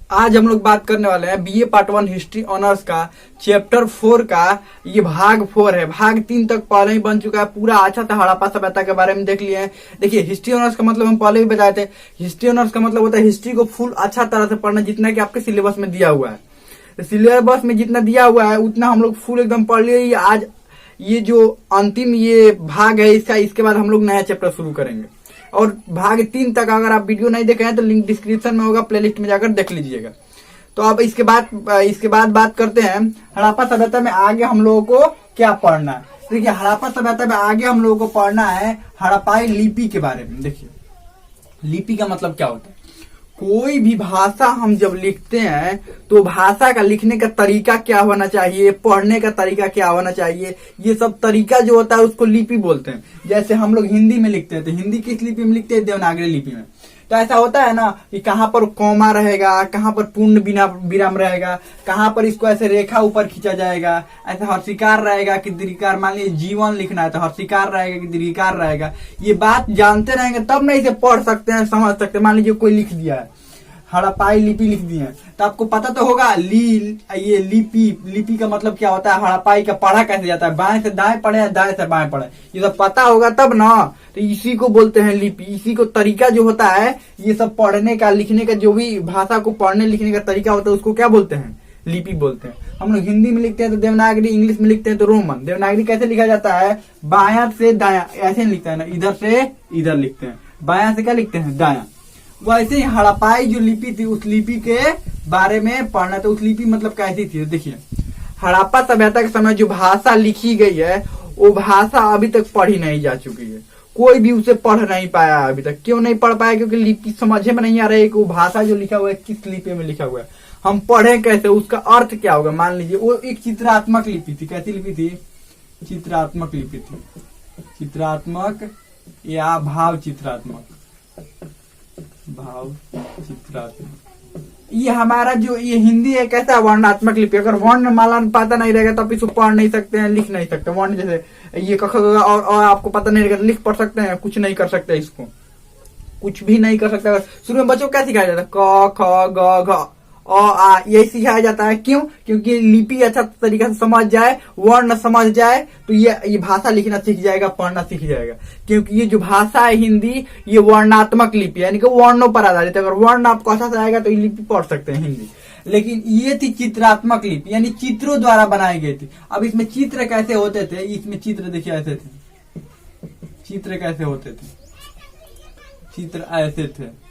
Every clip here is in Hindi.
आज हम लोग बात करने वाले हैं बीए पार्ट 1 हिस्ट्री ऑनर्स का चैप्टर 4 का। ये भाग 4 है। भाग 3 तक पहले ही बन चुका है। पूरा अच्छा था, हड़प्पा सभ्यता के बारे में देख लिए हैं। देखिए, हिस्ट्री ऑनर्स का मतलब हम पहले भी बताए थे। हिस्ट्री ऑनर्स का मतलब होता है हिस्ट्री को फुल अच्छा तरह से पढ़ना, जितना कि आपके सिलेबस में दिया हुआ है। तो सिलेबस में जितना दिया हुआ है उतना हम लोग फुल एकदम पढ़ लिए। आज ये जो अंतिम ये भाग है इसका, इसके बाद हम लोग नया चैप्टर शुरू करेंगे। और भाग 3 तक अगर आप वीडियो नहीं देखे हैं तो लिंक डिस्क्रिप्शन में होगा, प्लेलिस्ट में जाकर देख लीजिएगा। तो अब इसके बाद बात करते हैं हड़प्पा सभ्यता में आगे हम लोगों को क्या पढ़ना है। देखिए, हड़प्पा सभ्यता में आगे हम लोगों को पढ़ना है हड़प्पाई लिपि के बारे में। देखिए, लिपि का मतलब क्या होता है। कोई भी भाषा हम जब लिखते हैं तो भाषा का लिखने का तरीका क्या होना चाहिए, पढ़ने का तरीका क्या होना चाहिए, ये सब तरीका जो होता है उसको लिपि बोलते हैं। जैसे हम लोग हिंदी में लिखते हैं तो हिंदी किस लिपि में लिखते हैं, देवनागरी लिपि में। तो ऐसा होता है ना कि कहाँ पर कॉमा रहेगा, कहाँ पर पूर्ण विराम रहेगा, कहाँ पर इसको ऐसे रेखा ऊपर खींचा जाएगा, ऐसा हर्षिकार रहेगा कि दीर्घिकार। मान लीजिए जीवन लिखना है तो हर्षिकार रहेगा कि दीर्घिकार रहेगा। ये बात जानते रहेंगे तब नहीं इसे पढ़ सकते हैं, समझ सकते हैं। मान लीजिए कोई लिख दिया है, हड़प्पाई लिपि लिख दी है, तो आपको पता तो होगा ये लिपि का मतलब क्या होता है, हड़प्पाई का पढ़ा कैसे जाता है, बाएं से दाएं पढ़े या दाएं से बाएं पढ़े, ये सब पता होगा तब ना। तो इसी को बोलते हैं लिपि। इसी को तरीका जो होता है ये सब पढ़ने का, लिखने का, जो भी भाषा को पढ़ने लिखने का तरीका होता है उसको क्या बोलते हैं, लिपि बोलते हैं। हम लोग हिंदी में लिखते हैं तो देवनागरी, इंग्लिश में लिखते हैं तो रोमन। देवनागरी कैसे लिखा जाता है, बायां से दायां ऐसे लिखते हैं ना, इधर से इधर लिखते हैं। बायां से क्या लिखते हैं, दायां। वैसे ही हड़प्पाई जो लिपि थी उस लिपि के बारे में पढ़ना। तो उस लिपि मतलब कैसी थी, देखिए हड़प्पा सभ्यता के समय जो भाषा लिखी गई है वो भाषा अभी तक पढ़ी नहीं जा चुकी है। कोई भी उसे पढ़ नहीं पाया अभी तक। क्यों नहीं पढ़ पाया, क्योंकि लिपि समझे में नहीं आ रहा है कि वो भाषा जो लिखा हुआ है किस लिपि में लिखा हुआ है, हम पढ़े कैसे, उसका अर्थ क्या होगा। मान लीजिए वो एक चित्रात्मक लिपि थी। कैसी लिपि थी, चित्रात्मक लिपि थी। चित्रात्मक या भाव चित्रात्मक, भाव चित्रात्मक। ये हमारा जो ये हिंदी है कैसा, वर्णात्मक लिपि। अगर वर्णमाला पता नहीं रहेगा तो आप इसको पढ़ नहीं सकते हैं, लिख नहीं सकते। वर्ण जैसे ये क ख और आपको पता नहीं रहेगा, लिख पढ़ सकते हैं, कुछ नहीं कर सकते, इसको कुछ भी नहीं कर सकते। शुरू में बच्चों को क्या सिखाया जाता है, क ख ग घ अ आ, यही सिखाया जाता है। क्यों, क्योंकि लिपि अच्छा तरीका से समझ जाए, वर्ण समझ जाए तो ये भाषा लिखना सीख जाएगा, पढ़ना सीख जाएगा। क्योंकि ये जो भाषा है हिंदी, ये वर्णात्मक लिपि है, यानी कि वर्णों पर आधारित है। अगर वर्ण आपको अच्छा से आएगा तो ये लिपि पढ़ सकते हैं हिंदी। लेकिन ये थी चित्रात्मक लिपि, यानी चित्रों द्वारा बनाई गई थी। अब इसमें चित्र कैसे होते थे, इसमें चित्र देखिए ऐसे थे। चित्र कैसे होते थे, चित्र ऐसे थे।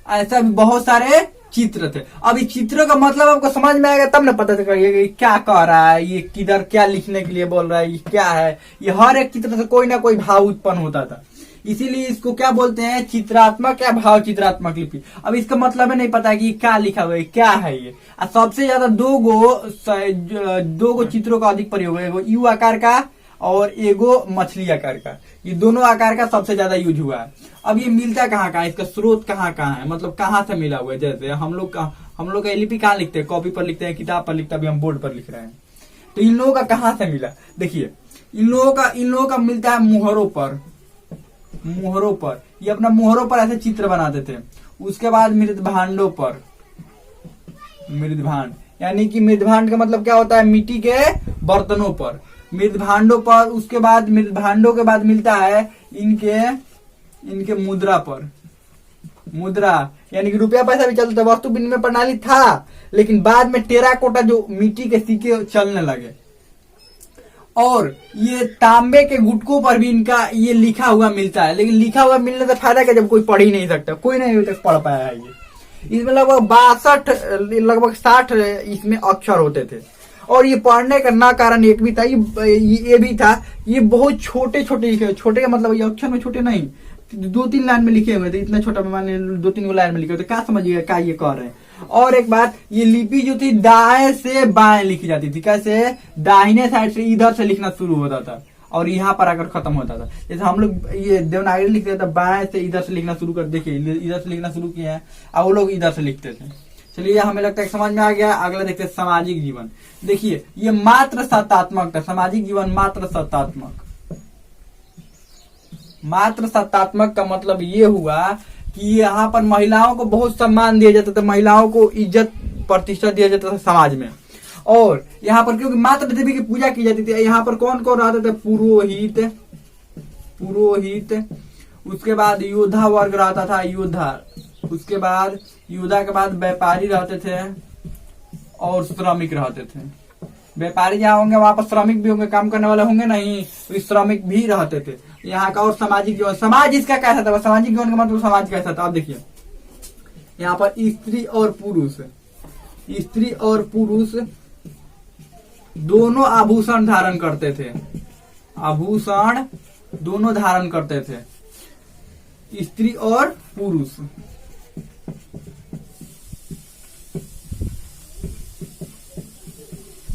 ऐसा भी बहुत सारे चित्र थे। अब इस चित्रों का मतलब आपको समझ में आएगा तब ना पता चलेगा कि क्या कह रहा है, ये किधर क्या लिखने के लिए बोल रहा है, ये क्या है। ये हर एक चित्र से कोई ना कोई भाव उत्पन्न होता था। इसीलिए इसको क्या बोलते हैं, चित्रात्मक या भाव चित्रात्मक लिपि। अब इसका मतलब है नहीं पता कि क्या लिखा हुआ है, क्या है ये। सबसे ज्यादा दो गो चित्रों का अधिक प्रयोग है, एगो यू आकार का और एगो मछली आकार का। ये दोनों आकार का सबसे ज्यादा यूज हुआ है। अब ये मिलता कहाँ है, इसका स्रोत कहाँ है, मतलब कहाँ से मिला हुआ है। जैसे हम लोग का लिपि कहाँ लिखते हैं, कॉपी पर लिखते हैं, किताब पर लिखते हैं, अभी हम बोर्ड पर लिख रहे हैं। तो इन लोगों का कहाँ से मिला, देखिए इन लोगों का मिलता है मुहरों पर। ये अपना मुहरों पर ऐसे चित्र बनाते थे। उसके बाद मृदभांडों पर, मृदभांड यानी कि मृदभांड का मतलब क्या होता है, मिट्टी के बर्तनों पर, मृदभांडों पर। उसके बाद मृदभांडों के बाद मिलता है इनके मुद्रा पर। मुद्रा यानी कि रुपया पैसा भी चलता, वस्तु विनिमय प्रणाली था, लेकिन बाद में टेराकोटा जो मिट्टी के सिक्के चलने लगे। और ये तांबे के गुटकों पर भी इनका ये लिखा हुआ मिलता है। लेकिन लिखा हुआ मिलने से फायदा क्या, जब कोई पढ़ ही नहीं सकता, कोई नहीं अभी तक पढ़ पाया है। ये इसमें लगभग 60 इसमें अक्षर होते थे। और ये पढ़ने का ना कारण एक भी था, ये भी था, ये बहुत छोटे छोटे लिखे हुए। छोटे का मतलब ये अक्षर में छोटे नहीं, 2-3 लाइन में लिखे हुए थे। इतना छोटा मान 2-3 लाइन में लिखे हुए थे, क्या समझिएगा क्या ये कह रहे हैं। और एक बात, ये लिपि जो थी दाएं से बाएं लिखी जाती थी। कैसे, दाहिने साइड से इधर से लिखना शुरू होता था और यहाँ पर आकर खत्म होता था। जैसे हम लोग ये देवनागरी लिखते थे, बाएं से इधर से लिखना शुरू कर, देखिए इधर से लिखना शुरू किया है, और वो लोग इधर से लिखते थे। चलिए हमें लगता है समझ में आ गया। अगला देखते हैं सामाजिक जीवन। देखिए ये मात्र सत्तात्मक था, सामाजिक जीवन मात्र सत्तात्मक। मात्र सत्तात्मक का मतलब ये हुआ कि यहाँ पर महिलाओं को बहुत सम्मान दिया जाता था, महिलाओं को इज्जत प्रतिष्ठा दिया जाता था समाज में। और यहाँ पर क्योंकि मात्र देवी की पूजा की जाती थी, यहाँ पर कौन कौन रहते थे? पुरोहित, पुरोहित, उसके बाद योद्धा वर्ग रहता था, योद्धा, उसके बाद योद्धा के बाद व्यापारी रहते थे और श्रमिक रहते थे। व्यापारी जहाँ होंगे वहां पर श्रमिक भी होंगे, काम करने वाले होंगे नहीं, तो श्रमिक भी रहते थे यहाँ का। और सामाजिक जीवन, समाज इसका कैसा था? सामाजिक जीवन का मतलब समाज कैसा था? आप देखिए यहाँ पर स्त्री और पुरुष, स्त्री और पुरुष दोनों आभूषण धारण करते थे, आभूषण दोनों धारण करते थे, स्त्री और पुरुष।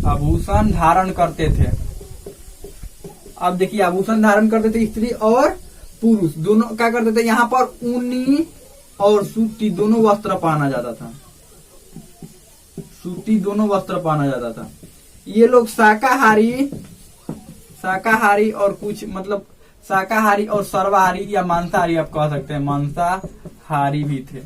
आभूषण धारण करते थे। अब देखिए आभूषण धारण करते थे स्त्री और पुरुष दोनों क्या करते थे? यहाँ पर ऊनी और सूती दोनों वस्त्र पहना जाता था, सूती दोनों वस्त्र पहना जाता था। ये लोग शाकाहारी, शाकाहारी और कुछ मतलब शाकाहारी और सर्वाहारी या मांसाहारी आप कह सकते हैं, मांसाहारी भी थे।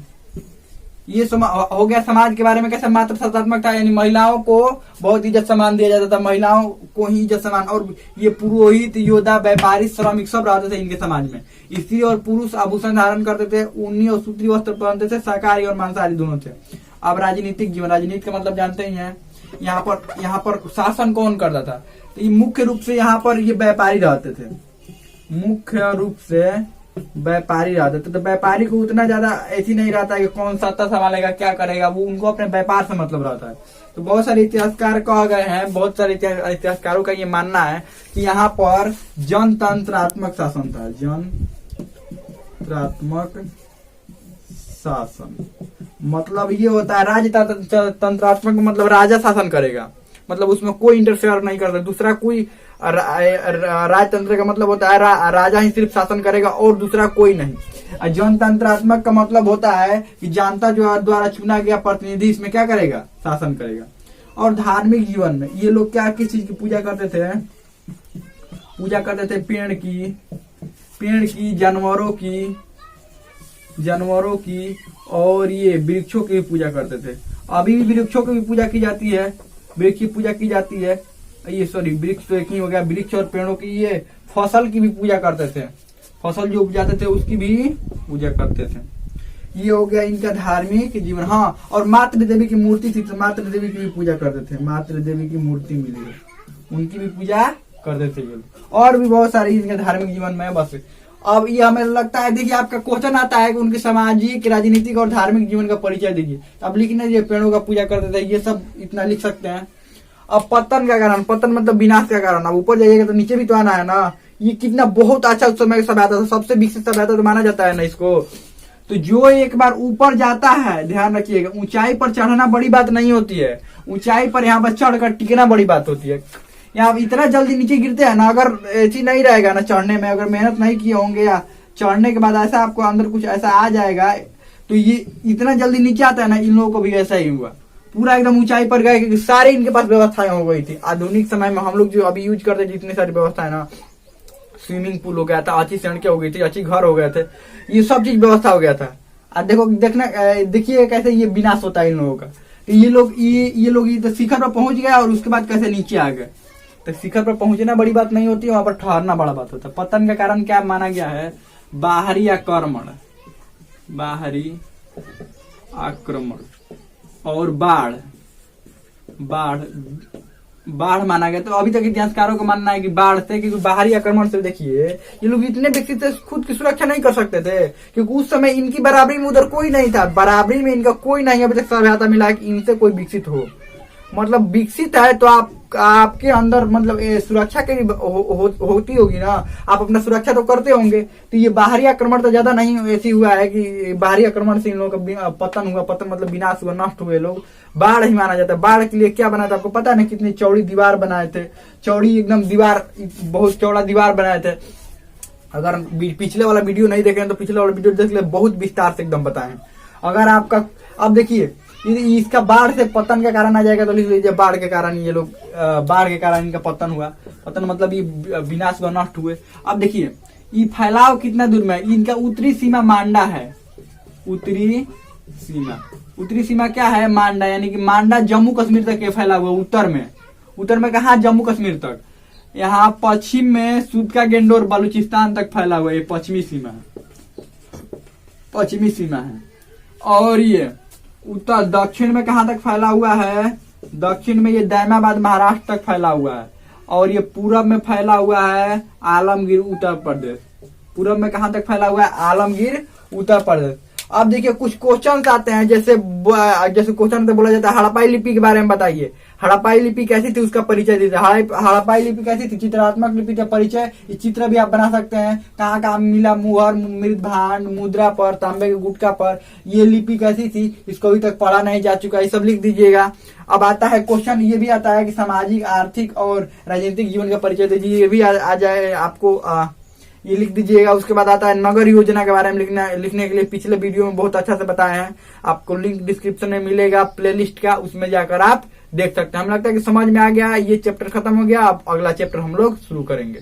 ये हो गया समाज के बारे में कैसे मात्र सत्तात्मक था, यानी महिलाओं को बहुत इज्जत सम्मान दिया जाता था, महिलाओं को ही इज्जत सम्मान। और ये पुरोहित, योद्धा, व्यापारी, श्रमिक सब रहते थे इनके समाज में। स्त्री और पुरुष आभूषण धारण करते थे, ऊनी और सूती वस्त्र पहनते थे, शाकाहारी और मांसाहारी दोनों थे। अब राजनीतिक जीवन, राजनीति का मतलब जानते ही हैं। यहाँ पर शासन कौन करता था? तो ये मुख्य रूप से यहाँ पर ये व्यापारी रहते थे, मुख्य रूप से व्यापारी रहते थे। तो व्यापारी को उतना ज्यादा ऐसी नहीं रहता है कि कौन सत्ता संभालेगा, क्या करेगा, वो उनको अपने व्यापार से मतलब रहता है। तो बहुत सारे इतिहासकार कह गए हैं, बहुत सारे इतिहासकारों का ये मानना है कि यहाँ पर जनतंत्रात्मक शासन था, जनतंत्रात्मक शासन। मतलब ये होता है राजतंत्रात्मक मतलब राजा शासन करेगा, मतलब उसमें कोई इंटरफेयर नहीं करता दूसरा कोई। राजतंत्र का मतलब होता है राजा ही सिर्फ शासन करेगा और दूसरा कोई नहीं। जनतंत्रात्मक का मतलब होता है कि जनता जो द्वारा चुना गया प्रतिनिधि इसमें क्या करेगा? शासन करेगा। और धार्मिक जीवन में ये लोग क्या किस चीज की पूजा करते थे? पूजा करते थे पेड़ की, जानवरों की और ये वृक्षों की भी पूजा करते थे। अभी भी वृक्षों की भी पूजा की जाती है, वृक्ष की पूजा की जाती है। ये सॉरी वृक्ष तो एक ही हो गया, वृक्ष और पेड़ों की। ये फसल की भी पूजा करते थे, फसल जो उपजाते थे उसकी भी पूजा करते थे। ये हो गया इनका धार्मिक जीवन। हाँ, और मातृ देवी की मूर्ति थी तो मातृ देवी की भी पूजा करते थे, मातृ देवी की मूर्ति मिली है उनकी भी पूजा करते थे ये। और भी बहुत सारी इनके धार्मिक जीवन में। बस अब ये हमें लगता है, देखिए आपका क्वेश्चन आता है कि उनके सामाजिक, राजनीतिक और धार्मिक जीवन का परिचय दीजिए। अब लिखना, ये पेड़ों का पूजा करते थे, ये सब इतना लिख सकते हैं। अब पतन का कारण, पतन मतलब विनाश का कारण। अब ऊपर जाइएगा तो नीचे भी तो आना है ना। ये कितना बहुत अच्छा उस समय का सभ्यता था, सबसे विकसित सभ्यता तो माना जाता है ना इसको। तो जो एक बार ऊपर जाता है, ध्यान रखिएगा, ऊंचाई पर चढ़ना बड़ी बात नहीं होती है, ऊंचाई पर यहाँ पर चढ़कर टिकना बड़ी बात होती है। यहाँ इतना जल्दी नीचे गिरते हैं ना, अगर ऐसी नहीं रहेगा ना चढ़ने में, अगर मेहनत नहीं किए होंगे या चढ़ने के बाद ऐसा आपको अंदर कुछ ऐसा आ जाएगा तो ये इतना जल्दी नीचे आता है ना। इन लोगों को भी ऐसा ही हुआ, पूरा एकदम ऊंचाई पर गए क्योंकि सारे इनके पास व्यवस्थाएं हो गई थी। आधुनिक समय में हम लोग जो अभी यूज करते जितनी सारी व्यवस्था है ना, स्विमिंग पूल हो गया था, अच्छी सड़कें हो गई थी, अच्छी घर हो गए थे, ये सब चीज व्यवस्था हो गया था। अब देखिए कैसे ये विनाश होता है इन लोगों का। तो ये लोग तो शिखर पर पहुंच गया और उसके बाद कैसे नीचे आ गए। तो शिखर पर पहुंचना बड़ी बात नहीं होती है, वहां पर ठहरना बड़ा बात होता है। पतन का कारण क्या माना गया है? बाहरी आक्रमण, बाहरी आक्रमण और बाढ़ माना गया। तो अभी तक इतिहासकारों का मानना है कि बाढ़ से, क्योंकि बाहरी आक्रमण से देखिए ये लोग इतने विकसित थे, खुद की सुरक्षा नहीं कर सकते थे, क्योंकि उस समय इनकी बराबरी में उधर कोई नहीं था, बराबरी में इनका कोई नहीं अभी तक सभ्यता मिला है कि इनसे कोई विकसित हो। मतलब विकसित है तो आपके अंदर मतलब सुरक्षा की होती होगी ना, आप अपना सुरक्षा तो करते होंगे। तो ये बाहरी आक्रमण तो ज्यादा नहीं ऐसी हुआ है कि बाहरी आक्रमण से इन लोगों का पतन हुआ। पतन मतलब विनाश हुआ, नष्ट हुए लोग। बाढ़ ही माना जाता है। बाढ़ के लिए क्या बना था आपको पता नहीं? कितनी चौड़ी दीवार बनाए थे, चौड़ी एकदम दीवार, बहुत चौड़ा दीवार बनाए थे। अगर पिछले वाला वीडियो नहीं देखे तो पिछले वाला वीडियो देख ले, बहुत विस्तार से एकदम बताए। अगर आपका अब देखिए इसका बाढ़ से पतन का कारण आ जाएगा तो लिख लीजिए बाढ़ के कारण ये लोग बाढ़ के कारण इनका पतन हुआ। पतन मतलब ये विनाश व नष्ट हुए। अब देखिए ये फैलाव कितना दूर में है। इनका उत्तरी सीमा मांडा है। उत्तरी सीमा क्या है? मांडा, यानी कि मांडा जम्मू कश्मीर तक फैला हुआ। उत्तर में कहा? जम्मू कश्मीर तक। यहाँ पश्चिम में सूदका गेंडोर बलूचिस्तान तक फैला हुआ है। पश्चिमी सीमा है। और ये उत्तर दक्षिण में कहाँ तक फैला हुआ है? दक्षिण में ये दैमाबाद महाराष्ट्र तक फैला हुआ है। और ये पूरब में फैला हुआ है आलमगीर उत्तर प्रदेश। पूरब में कहाँ तक फैला हुआ है? आलमगीर उत्तर प्रदेश। अब देखिए कुछ क्वेश्चन आते हैं, जैसे क्वेश्चन तो बोला जाता है हड़प्पाई लिपि के बारे में बताइए। हड़प्पाई लिपि कैसी थी उसका परिचय दीजिए। हड़प्पाई लिपि कैसी थी? चित्रात्मक लिपि का परिचय। ये चित्र भी आप बना सकते हैं। कहाँ कहाँ मिला? मुहर, मृत भांड, मुद्रा पर, तांबे के गुटका पर। ये लिपि कैसी थी? इसको अभी तक पढ़ा नहीं जा चुका, ये सब लिख दीजिएगा। अब आता है क्वेश्चन, ये भी आता है कि सामाजिक, आर्थिक और राजनीतिक जीवन का परिचय दीजिए। ये भी आ जाए आपको, ये लिख दीजिएगा। उसके बाद आता है नगर योजना के बारे में लिखने के लिए पिछले वीडियो में बहुत अच्छा से बताए हैं। आपको लिंक डिस्क्रिप्शन में मिलेगा प्लेलिस्ट का, उसमें जाकर आप देख सकते हैं। हमें लगता है कि समझ में आ गया। ये चैप्टर खत्म हो गया। अब अगला चैप्टर हम लोग शुरू करेंगे।